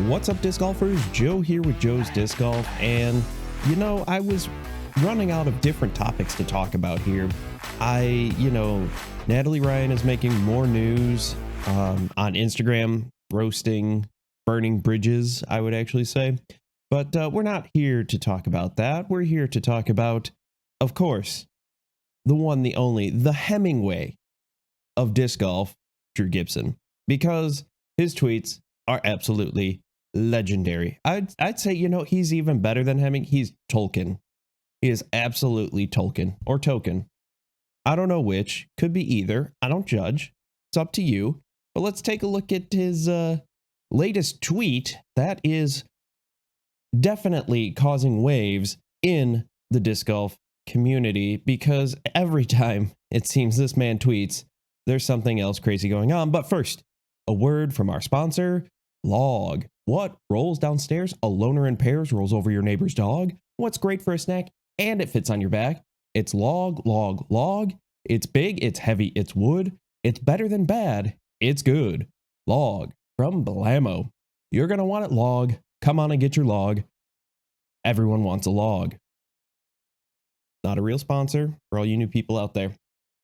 What's up, disc golfers? Joe here with Joe's Disc Golf, and I was running out of different topics to talk about here. Natalie Ryan is making more news on Instagram, roasting, burning bridges, I would actually say. But we're not here to talk about that. We're here to talk about, of course, the one, the only, the Hemingway of disc golf, Drew Gibson, because his tweets are absolutely legendary. I'd say, he's even better than Hemming. He's Tolkien. He is absolutely Tolkien or Token. I don't know which. Could be either. I don't judge. It's up to you. But let's take a look at his latest tweet that is definitely causing waves in the disc golf community, because every time it seems this man tweets, there's something else crazy going on. But first, a word from our sponsor, Log. What rolls downstairs? A loner in pairs rolls over your neighbor's dog. What's great for a snack and it fits on your back? It's Log, Log, Log. It's big, it's heavy, it's wood. It's better than bad. It's good. Log from Blammo. You're going to want it, Log. Come on and get your log. Everyone wants a log. Not a real sponsor for all you new people out there.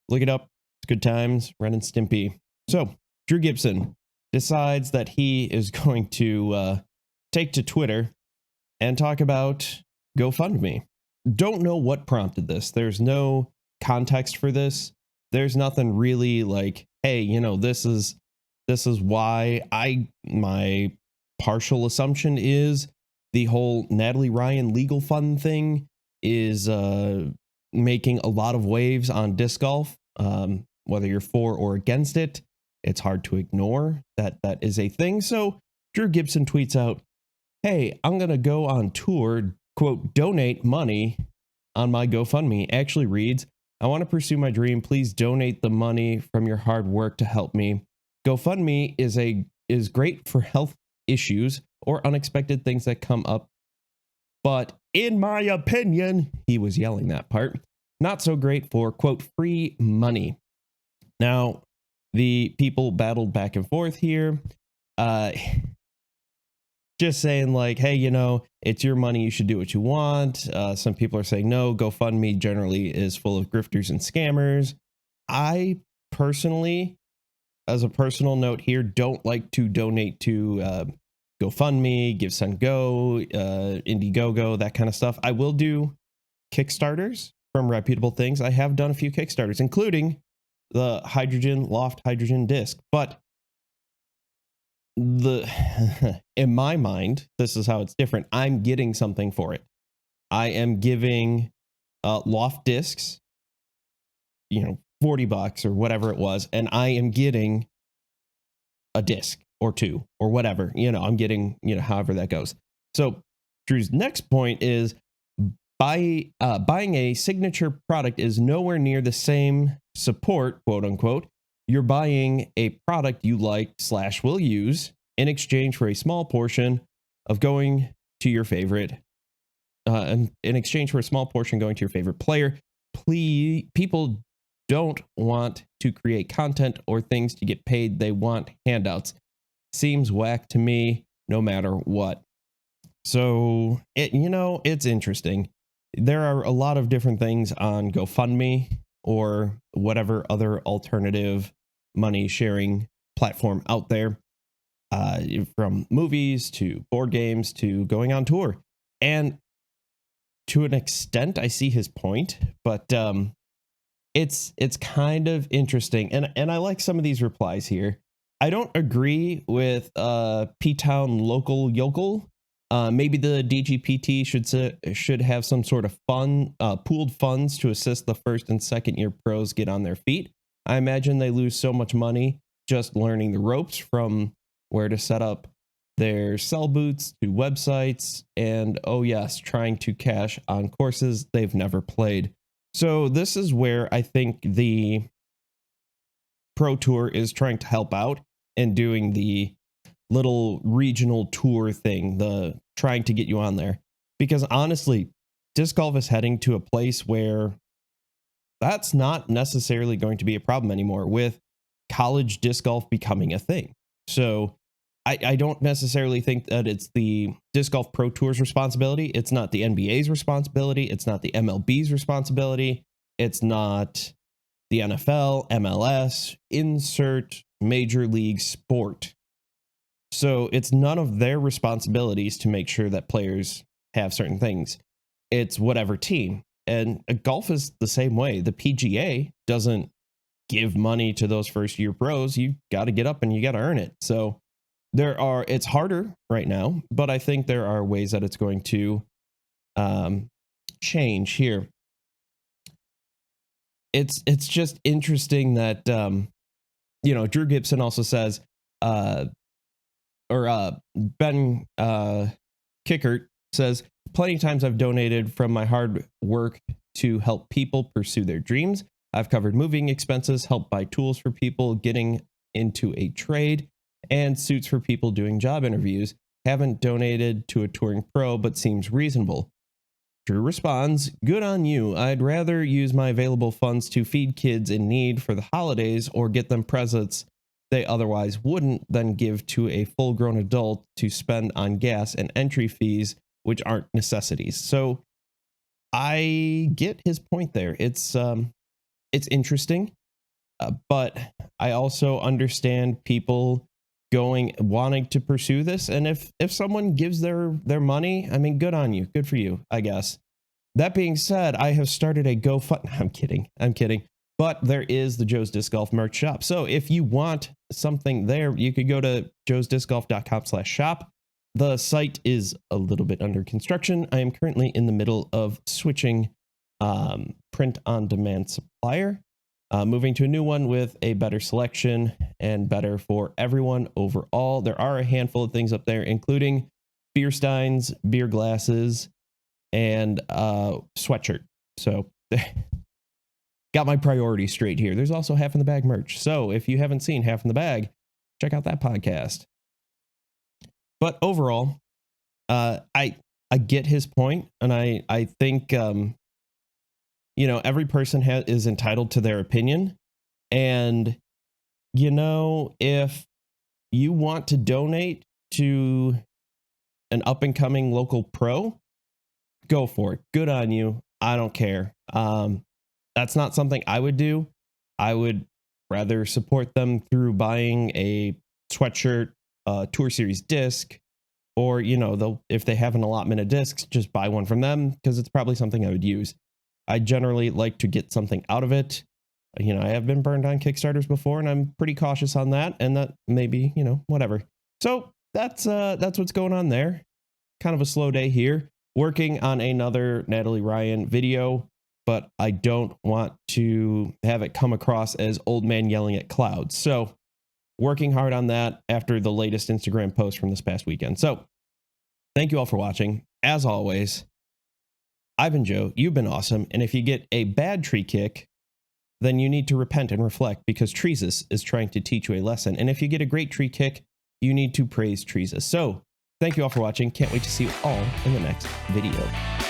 Look it up. It's good times. Ren and Stimpy. So, Drew Gibson decides that he is going to take to Twitter and talk about GoFundMe. Don't know what prompted this. There's no context for this. There's nothing really like, hey, this is why. My partial assumption is the whole Natalie Ryan legal fund thing is making a lot of waves on disc golf. Whether you're for or against it, it's hard to ignore that is a thing. So Drew Gibson tweets out, hey, I'm going to go on tour, quote, donate money on my GoFundMe. Actually reads, I want to pursue my dream. Please donate the money from your hard work to help me. GoFundMe is great for health issues or unexpected things that come up. But in my opinion, he was yelling that part, not so great for, quote, free money. Now, the people battled back and forth here. Just saying like, hey, it's your money. You should do what you want. Some people are saying, no, GoFundMe generally is full of grifters and scammers. I personally, as a personal note here, don't like to donate to GoFundMe, GiveSendGo, Indiegogo, that kind of stuff. I will do Kickstarters from reputable things. I have done a few Kickstarters, including the Loft Hydrogen disc. But in my mind, this is how it's different. I'm getting something for it. I am giving Loft discs, $40 or whatever it was, and I am getting a disc or two or whatever. I'm getting, however that goes. So Drew's next point is buying a signature product is nowhere near the same support, quote unquote. You're buying a product you like / will use in exchange for a small portion of going to your favorite, in exchange for a small portion going to your favorite player. People don't want to create content or things to get paid. They want handouts. Seems whack to me, no matter what. So it's interesting. There are a lot of different things on GoFundMe or whatever other alternative money sharing platform out there, from movies to board games to going on tour. And to an extent, I see his point, but it's kind of interesting. And I like some of these replies here. I don't agree with P-Town local yokel. Maybe the DGPT should have some sort of pooled funds to assist the first and second year pros get on their feet. I imagine they lose so much money just learning the ropes, from where to set up their cell booths to websites, and oh yes, trying to cash on courses they've never played. So this is where I think the Pro Tour is trying to help out and doing the little regional tour thing, the trying to get you on there. Because honestly, disc golf is heading to a place where that's not necessarily going to be a problem anymore, with college disc golf becoming a thing. So I don't necessarily think that it's the Disc Golf Pro Tour's responsibility. It's not the NBA's responsibility. It's not the MLB's responsibility. It's not the NFL, MLS, insert major league sport. So it's none of their responsibilities to make sure that players have certain things. It's whatever team. And golf is the same way. The PGA doesn't give money to those first year pros. You got to get up and you got to earn it. So it's harder right now, but I think there are ways that it's going to change here. It's just interesting that, Drew Gibson also says, Ben Kickert says, plenty of times I've donated from my hard work to help people pursue their dreams. I've covered moving expenses, helped buy tools for people getting into a trade, and suits for people doing job interviews. Haven't donated to a touring pro, but seems reasonable. Drew responds, good on you. I'd rather use my available funds to feed kids in need for the holidays or get them presents they otherwise wouldn't than give to a full-grown adult to spend on gas and entry fees, which aren't necessities. So I get his point there. It's interesting, but I also understand people wanting to pursue this. And if someone gives their money, I mean, good on you. Good for you, I guess. That being said, I have started a GoFundMe. I'm kidding. But there is the Joe's Disc Golf merch shop. So if you want something there, you could go to joesdiscgolf.com/shop. The site is a little bit under construction. I am currently in the middle of switching print on demand supplier, moving to a new one with a better selection and better for everyone overall. There are a handful of things up there, including beer steins, beer glasses, and sweatshirt. So got my priorities straight here. There's also Half in the Bag merch. So if you haven't seen Half in the Bag, check out that podcast. But overall, I get his point, and I think every person is entitled to their opinion, and if you want to donate to an up and coming local pro, go for it. Good on you. I don't care. That's not something I would do. I would rather support them through buying a sweatshirt, Tour Series disc, or, if they have an allotment of discs, just buy one from them, because it's probably something I would use. I generally like to get something out of it. I have been burned on Kickstarters before, and I'm pretty cautious on that, and that maybe, whatever. So that's what's going on there. Kind of a slow day here. Working on another Natalie Ryan video, but I don't want to have it come across as old man yelling at clouds. So working hard on that after the latest Instagram post from this past weekend. So thank you all for watching. As always, I've been Joe. You've been awesome. And if you get a bad tree kick, then you need to repent and reflect, because Treesus is trying to teach you a lesson. And if you get a great tree kick, you need to praise Treesus. So thank you all for watching. Can't wait to see you all in the next video.